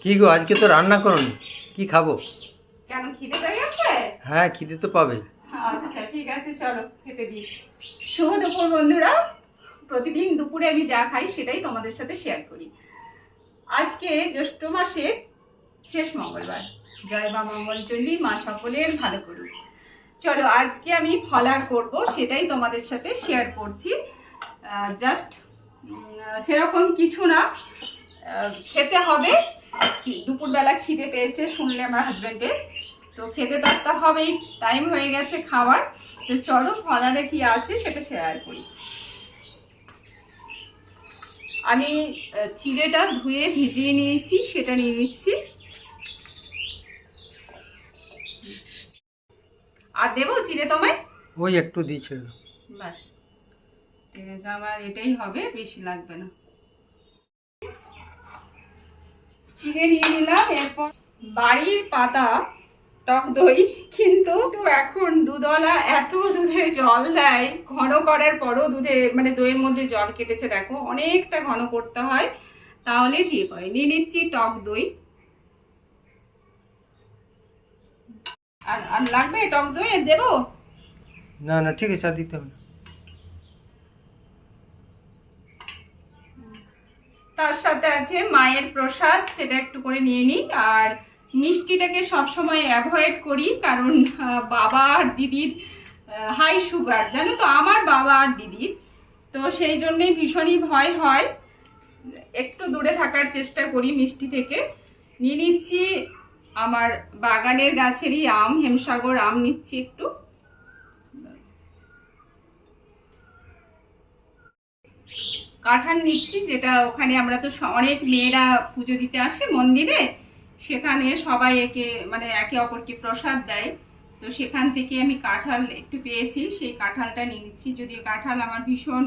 কি গো, আজকে তো রান্না করোনি, কি খাবো? কেন খিদে পেয়ে গেছে? হ্যাঁ, খিদে তো পাবে। আচ্ছা ঠিক আছে, চলো খেতে দিই। শুভ দুপুর বন্ধুরা। প্রতিদিন দুপুরে আমি যা খাই সেটাই তোমাদের সাথে শেয়ার করি। আজকে জ্যৈষ্ঠ মাসের শেষ মঙ্গলবার। জয় মা মঙ্গলচণ্ডী, মা সকলের ভালো করুক। চলো আজকে আমি ফলার করব, সেটাই তোমাদের সাথে শেয়ার করছি। জাস্ট সেরকম কিছু না, খেতে হবে। দুপুরবেলা খিদে পেয়েছে শুনলে আমার হাজব্যান্ডের, তো খেতে তো একটা হবেই, টাইম হয়ে গেছে খাওয়ার। তো চলো ফলারে কি আছে সেটা শেয়ার করি। আমি চিড়েটা ধুয়ে ভিজিয়ে নিয়েছি, সেটা নিয়ে নিচ্ছি। আর দেবো চিড়ে তোমায়? ওই একটু দিয়েছিল। বাস ঠিক আছে, আমার এটাই হবে, বেশি লাগবে না। চিড়ে নিয়ে নিলাম। এরপর বাড়ির পাতা টক দই, কিন্তু এখন দুধওয়ালা এত দুধে জল দেয়, ঘন করার পরও দুধে মানে দইয়ের মধ্যে জল কেটেছে, দেখো অনেকটা ঘন করতে হয়, তাহলে ঠিক হয়। নিয়ে নিচ্ছি টক দই। আর লাগবে টক দই দেবো? না না, ঠিক আছে, আর দিতে হবে না। তার সাথে আছে মায়ের প্রসাদ, সেটা একটু করে নিয়ে নিই। আর মিষ্টিটাকে সবসময় অ্যাভয়েড করি, কারণ বাবা আর দিদির হাই সুগার, জানো তো, আমার বাবা আর দিদির, তো সেই জন্যেই ভীষণই ভয় হয়, একটু দূরে থাকার চেষ্টা করি মিষ্টি থেকে। নিয়ে নিচ্ছি আমার বাগানের গাছেরই আম, হেমসাগর আম নিচ্ছি একটু। কাঁঠাল নিচ্ছি, যেটা ওখানে আমরা তো অনেক মেয়েরা পুজো দিতে আসে মন্দিরে, সেখানে সবাই একে অপরকে প্রসাদ দেয়, তো সেখান থেকে আমি কাঁঠাল একটু পেয়েছি, সেই কাঁঠালটা নিয়ে নিচ্ছি। যদিও কাঁঠাল আমার ভীষণ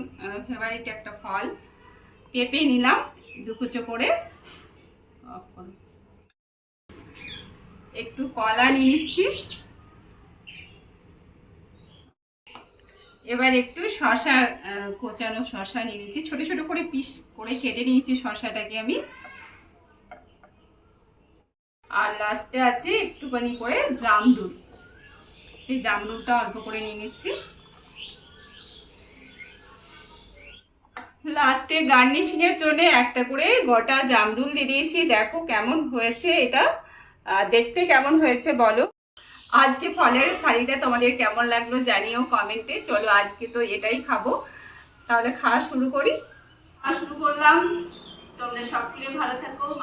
ফেভারিট একটা ফল। পেঁপে নিলাম দুকুচো করে, একটু কলা নিয়ে নিচ্ছি। এবার একটু শসা, কোচানো শসা নিয়ে নিচ্ছি, ছোট ছোট করে পিস করে কেটে নিয়েছি শসাটাকে আমি। আর লাস্টে আছে একটুখানি করে জামরুল, সেই জামরুলটা অল্প করে নিয়ে নিচ্ছি। লাস্টে গার্নিশিং এর জন্য একটা করে গোটা জামরুল দিয়ে দিয়েছি। দেখো কেমন হয়েছে এটা, দেখতে কেমন হয়েছে বলো। আজকে ফলের থালিটা তোমাদের কেমন লাগলো জানিও কমেন্টে। চলো আজকে তো এটাই খাবো, তাহলে খাওয়া শুরু করি। খাওয়া শুরু করলাম। তোমরা সকলে ভালো থাকো।